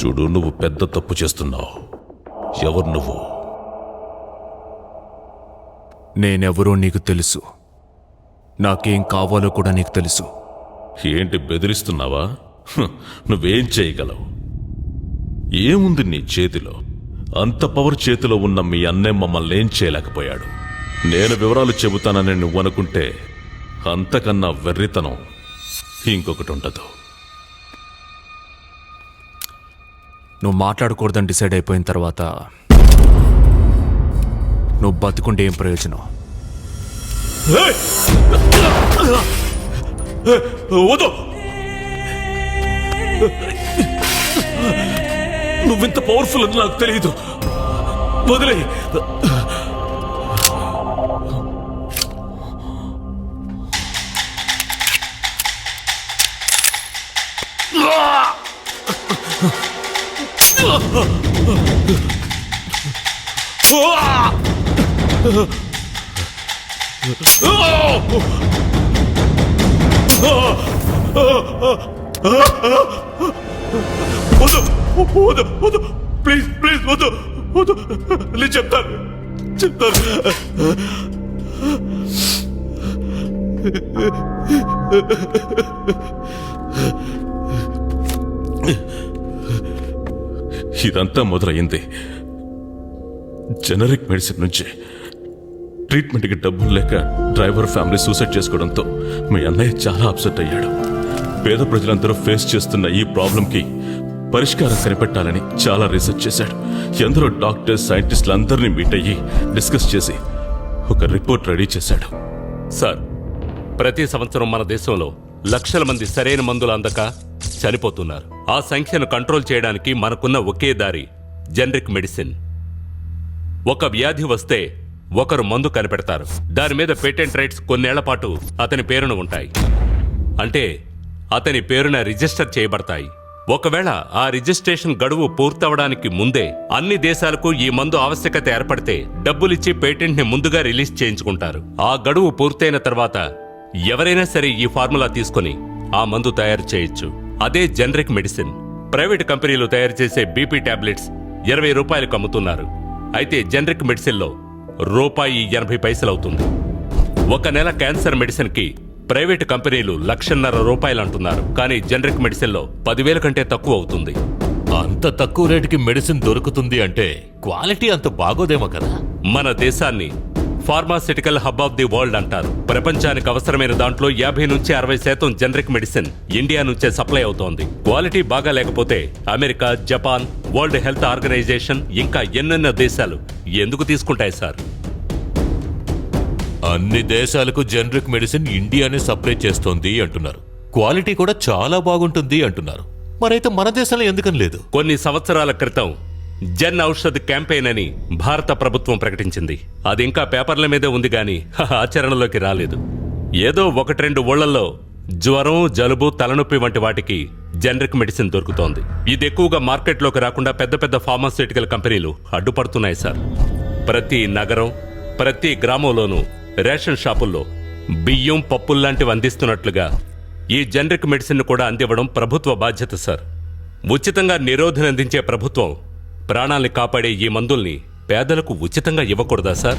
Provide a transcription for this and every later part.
చూడు, నువ్వు పెద్ద తప్పు చేస్తున్నావు. ఎవరు నువ్వు? నేనెవరో నీకు తెలుసు, నాకేం కావాలో కూడా నీకు తెలుసు. ఏంటి బెదిరిస్తున్నావా? నువ్వేం చేయగలవు? ఏముంది నీ చేతిలో? అంత పవర్ చేతిలో ఉన్న మీ అన్నే మమ్మల్ని ఏం చేయలేకపోయాడు. నేను వివరాలు చెబుతానని నువ్వు అనుకుంటే అంతకన్నా వెర్రితనం ఇంకొకటి ఉండదు. నువ్వు మాట్లాడకూడదని డిసైడ్ అయిపోయిన తర్వాత నువ్వు బతుకుంటే ఏం ప్రయోజనం? నువ్వింత పవర్ఫుల్ అని నాకు తెలియదు. వదిలే. వద్దు, ప్లీజ్ ప్లీజ్ వద్దు వద్దు, నేను చెప్తాను. ఇదంతా మొదలయ్యింది జనరిక్ మెడిసిన్ నుంచి. ట్రీట్మెంట్కి డబ్బులు లేక డ్రైవర్ ఫ్యామిలీ సూసైడ్ చేసుకోవడంతో మీ అన్నయ్య చాలా అప్సెట్ అయ్యాడు. పేద ప్రజలందరూ ఫేస్ చేస్తున్న ఈ ప్రాబ్లంకి పరిష్కారం కనిపెట్టాలని చాలా రీసెర్చ్ చేశాడు. ఎందరో డాక్టర్స్, సైంటిస్టులు అందరినీ మీట్ అయ్యి డిస్కస్ చేసి ఒక రిపోర్ట్ రెడీ చేశాడు. సార్, ప్రతి సంవత్సరం మన దేశంలో లక్షల మంది సరైన మందులు అందక చనిపోతున్నారు. ఆ సంఖ్యను కంట్రోల్ చేయడానికి మనకున్న ఒకే దారి జనరిక్ మెడిసిన్. ఒక వ్యాధి వస్తే ఒకరు మందు కనిపెడతారు. దాని మీద పేటెంట్ రైట్స్ కొన్నేళ్ల పాటు అతని పేరున ఉంటాయి. అంటే అతని పేరున రిజిస్టర్ చేయబడతాయి. ఒకవేళ ఆ రిజిస్ట్రేషన్ గడువు పూర్తవడానికి ముందే అన్ని దేశాలకు ఈ మందు ఆవశ్యకత ఏర్పడితే డబ్బులిచ్చి పేటెంట్ ని ముందుగా రిలీజ్ చేయించుకుంటారు. ఆ గడువు పూర్తయిన తర్వాత ఎవరైనా సరే ఈ ఫార్ములా తీసుకుని ఆ మందు తయారు చేయొచ్చు. అదే జనరిక్ మెడిసిన్. ప్రైవేట్ కంపెనీలు తయారు చేసే బీపీ టాబ్లెట్స్ 20 రూపాయలకు అమ్ముతున్నారు. అయితే జనరిక్ మెడిసిన్ లో ₹1.80 అవుతుంది. ఒక నెల క్యాన్సర్ మెడిసిన్ కి ప్రైవేట్ కంపెనీలు ₹1,50,000 అంటున్నారు. కానీ జనరిక్ మెడిసిన్ లో 10,000 కంటే తక్కువ అవుతుంది. అంత తక్కువ రేటుకి మెడిసిన్ దొరుకుతుంది అంటే క్వాలిటీ అంత బాగోదేమో కదా. మన దేశాన్ని pharmaceutical hub of the world అంటారు. ప్రపంచానికి అవసరమైన దాంట్లో 50 నుంచి 60% జనరిక్ మెడిసిన్ ఇండియా నుంచే సప్లై అవుతోంది. క్వాలిటీ బాగా లేకపోతే America, Japan, world health organization ఇంకా ఎన్నెన్నో దేశాలు ఎందుకు తీసుకుంటాయి సార్? అన్ని దేశాలకు జనరిక్ మెడిసిన్ ఇండియానే సప్లై చేస్తోంది అంటున్నారు. క్వాలిటీ కూడా చాలా బాగుంటుంది అంటున్నారు. మరైతే మన దేశంలో ఎందుకని లేదు? కొన్ని సంవత్సరాల క్రితం జన్ ఔషధ్ క్యాంపెయిన్ అని భారత ప్రభుత్వం ప్రకటించింది. అది ఇంకా పేపర్ల మీదే ఉంది గాని ఆచరణలోకి రాలేదు. ఏదో 1-2 ఊళ్లలో జ్వరం, జలుబు, తలనొప్పి వంటి వాటికి జనరిక్ మెడిసిన్ దొరుకుతోంది. ఇది ఎక్కువగా మార్కెట్లోకి రాకుండా పెద్ద పెద్ద ఫార్మాస్యూటికల్ కంపెనీలు అడ్డుపడుతున్నాయి సార్. ప్రతి నగరం, ప్రతి గ్రామంలోనూ రేషన్ షాపుల్లో బియ్యం, పప్పుల్లాంటివి అందిస్తున్నట్లుగా ఈ జనరిక్ మెడిసిన్ కూడా అందివ్వడం ప్రభుత్వ బాధ్యత సార్. ఉచితంగా నిరోధన అందించే ప్రభుత్వం ప్రాణాల్ని కాపాడే ఈ మందుల్ని పేదలకు ఉచితంగా ఇవ్వకూడదా సార్?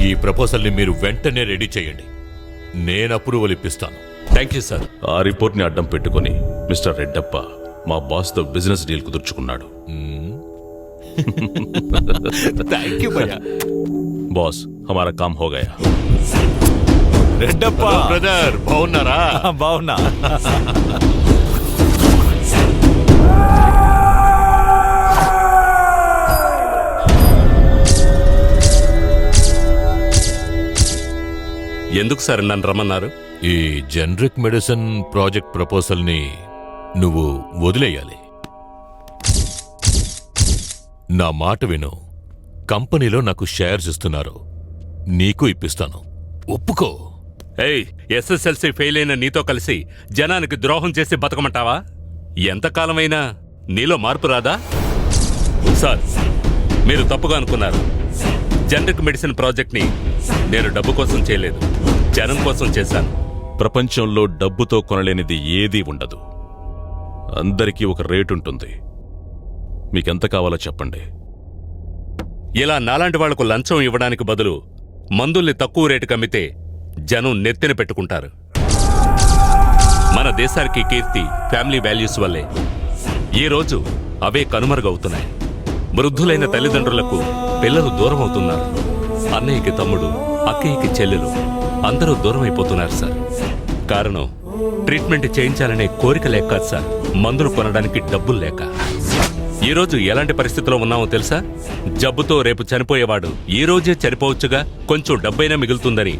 ఈ ప్రపోజల్ని మీరు వెంటనే రెడీ చేయండి. నేను అప్రూవల్ ఇప్పిస్తాను. Thank you sir. ఆ రిపోర్ట్ని అడ్డం పెట్టుకుని మిస్టర్ రెడ్డప్ప మా బాస్తో బిజినెస్ డీల్ కుదుర్చుకున్నాడు. థ్యాంక్ యూ భయ్యా. బాస్, హమారా కామ్ హో గయా. రెడ్డప్ప బ్రదర్, బాగున్నారా? బాగున్నా. ఎందుకు సార్ నన్ను రమ్మన్నారు? ఈ జనరిక్ మెడిసిన్ ప్రాజెక్ట్ ప్రపోజల్ని నువ్వు వదిలేయాలి. నా మాట విను. కంపెనీలో నాకు షేర్స్ ఇస్తున్నారు. నీకు ఇప్పిస్తాను. ఒప్పుకో. ఏయ్, ఎస్ఎస్ఎల్సీ ఫెయిల్ అయిన నీతో కలిసి జనానికి ద్రోహం చేసి బతకమంటావా? ఎంతకాలమైనా నీలో మార్పు రాదా? సార్, మీరు తప్పుగా అనుకున్నారు. జనరిక్ మెడిసిన్ ప్రాజెక్ట్ని నేను డబ్బు కోసం చేయలేదు, జనం కోసం చేశాను. ప్రపంచంలో డబ్బుతో కొనలేనిది ఏదీ ఉండదు. అందరికీ ఒక రేటు ఉంటుంది. మీకెంత కావాలో చెప్పండి. ఇలా నాలాంటి వాళ్లకు లంచం ఇవ్వడానికి బదులు మందుల్ని తక్కువ రేటుకి అమ్మితే జనం నెత్తిన పెట్టుకుంటారు. మన దేశానికి కీర్తి ఫ్యామిలీ వాల్యూస్ వల్లే. ఈరోజు అవే కనుమరుగవుతున్నాయి. వృద్ధులైన తల్లిదండ్రులకు పిల్లలు దూరం అవుతున్నారు. అన్నయ్యకి తమ్ముడు, అక్కయ్యకి చెల్లెలు అందరూ దూరం అయిపోతున్నారు సార్. కారణం ట్రీట్మెంట్ చేయించాలనే కోరిక లేక కాదు సార్, మందులు కొనడానికి డబ్బులు లేక. ఈరోజు ఎలాంటి పరిస్థితిలో ఉన్నామో తెలుసా? జబ్బుతో రేపు చనిపోయేవాడు ఈ రోజే చనిపోవచ్చుగా, కొంచెం డబ్బైనా మిగులుతుందని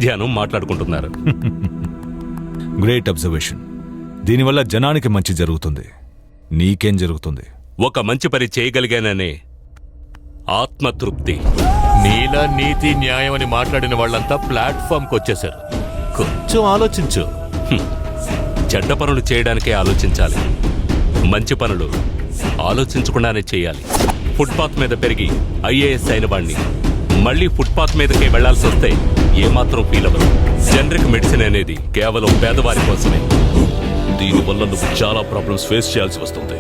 జనం మాట్లాడుకుంటున్నారు. Great observation. దీనివల్ల జనానికి మంచి జరుగుతుంది. నీకేం జరుగుతుంది? ఒక మంచి పని చేయగలిగాననే ఆత్మతృప్తి. నీలా నీతి న్యాయం అని మాట్లాడిన వాళ్ళంతా ప్లాట్ఫామ్కి వచ్చేశారు. కొంచెం ఆలోచించు. చెడ్డ పనులు చేయడానికే ఆలోచించాలి, మంచి పనులు ఆలోచించకుండానే చేయాలి. ఫుట్పాత్ మీద పెరిగి ఐఏఎస్ అయిన వాణ్ణి మళ్ళీ ఫుట్పాత్ మీదకే వెళ్లాల్సి వస్తే ఏమాత్రం ఫీల్ అవ్వదు. జనరిక్ మెడిసిన్ అనేది కేవలం పేదవారి కోసమే. దీనివల్ల నువ్వు చాలా ప్రాబ్లమ్స్ ఫేస్ చేయాల్సి వస్తుంది.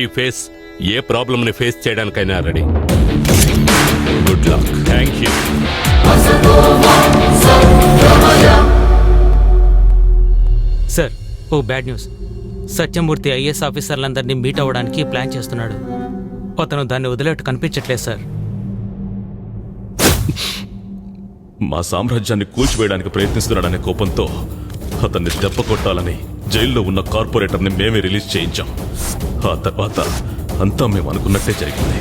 ఈ ఫేస్ ఏ ప్రాబ్లంని ఫేస్ చేయడానికైనా ready. Good luck. Thank you. Sir, ఓ బ్యాడ్ న్యూస్. సత్యమూర్తి ఐఏఎస్ ఆఫీసర్లందరినీ మీట్ అవ్వడానికి ప్లాన్ చేస్తున్నాడు. అతను దాన్ని వదిలేట్టు కనిపించట్లేదు సార్. మా సామ్రాజ్యాన్ని కూల్చివేయడానికి ప్రయత్నిస్తున్నాడనే కోపంతో అతన్ని దెబ్బ కొట్టాలని జైల్లో ఉన్న కార్పొరేటర్ని మేమే రిలీజ్ చేయించాం. ఆ తర్వాత అంతా మేము అనుకున్నట్టే జరిగింది.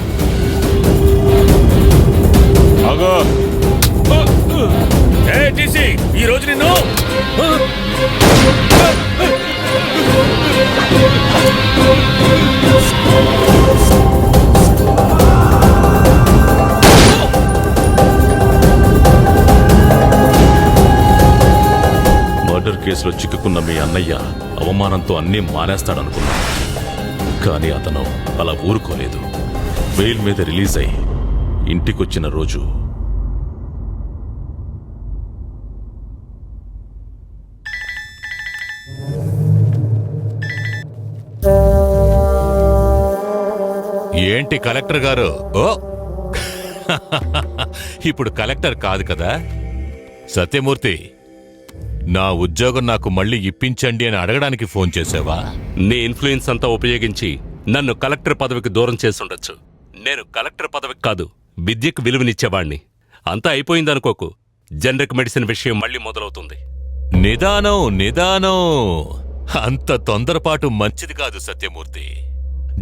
ఈ రోజు నిన్ను మర్డర్ కేసులో చిక్కుకున్న మీ అన్నయ్య అవమానంతో అన్నీ మానేస్తాడనుకున్నా. కానీ అతను అలా ఊరుకోలేదు. బెయిల్ మీద రిలీజ్ అయి ఇంటికొచ్చిన రోజు ఏంటి కలెక్టర్ గారు? ఓ ఇప్పుడు కలెక్టర్ కాదు కదా. సత్యమూర్తి, నా ఉద్యోగం నాకు మళ్ళీ ఇప్పించండి అని అడగడానికి ఫోన్ చేసావా? నీ ఇన్ఫ్లుయెన్స్ అంతా ఉపయోగించి నన్ను కలెక్టర్ పదవికి దూరం చేసుండొచ్చు. నేను కలెక్టర్ పదవికి కాదు, విద్యకు విలువనిచ్చేవాణ్ణి. అంతా అయిపోయిందనుకోకు. జనరిక్ మెడిసిన్ విషయం మళ్ళీ మొదలవుతుంది. నిదానం నిదానం. అంత తొందరపాటు మంచిది కాదు సత్యమూర్తి.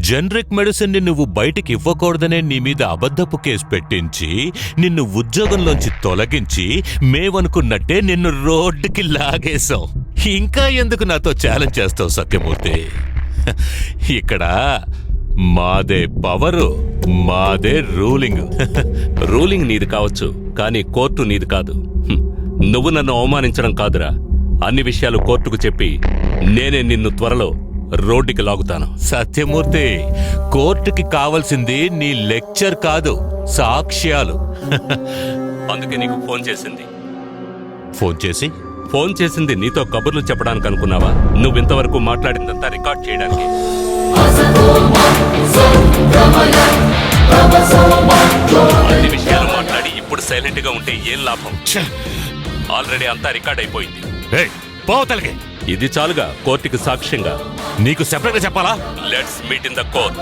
జనరిక్ మెడిసిన్ ని నువ్వు బయటికి ఇవ్వకూడదనే నీ మీద అబద్ధపు కేసు పెట్టించి నిన్ను ఉద్యోగంలోంచి తొలగించి మేమనుకున్నట్టే నిన్ను రోడ్డుకి లాగేశాం. ఇంకా ఎందుకు నాతో ఛాలెంజ్ చేస్తావు సత్యమూర్తి? ఇక్కడ మాదే పవరు, మాదే రూలింగ్. రూలింగ్ నీది కావచ్చు, కానీ కోర్టు నీది కాదు. నువ్వు నన్ను అవమానించడం కాదురా. అన్ని విషయాలు కోర్టుకు చెప్పి నేనే నిన్ను త్వరలో రోడ్డుకి లాగుతాను. సత్యమూర్తి, కోర్టుకి కావాల్సింది నీ లెక్చర్ కాదు, సాక్ష్యాలు. అందుకే నీకు ఫోన్ చేసింది. ఫోన్ చేసి నీతో కబుర్లు చెప్పడానికి అనుకున్నావా? నువ్వింతవరకు మాట్లాడిందంతా రికార్డ్ చేయడానికి. అన్ని విషయాలు మాట్లాడి ఇప్పుడు సైలెంట్ గా ఉంటే ఏం లాభం? ఆల్రెడీ అంతా రికార్డ్ అయిపోయింది. పోతలకి ఇది చాలుగా కోర్టుకి సాక్ష్యంగా. నీకు సెపరేట్ గా చెప్పాలా? Let's meet in the court.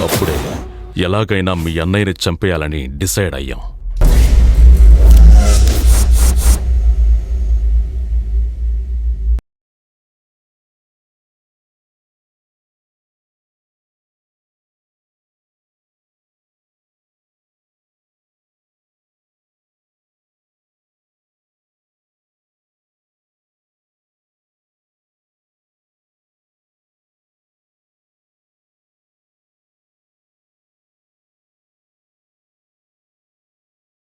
అప్పుడే ఎలాగైనా మీ అన్నయ్యని చంపేయాలని డిసైడ్ అయ్యాం.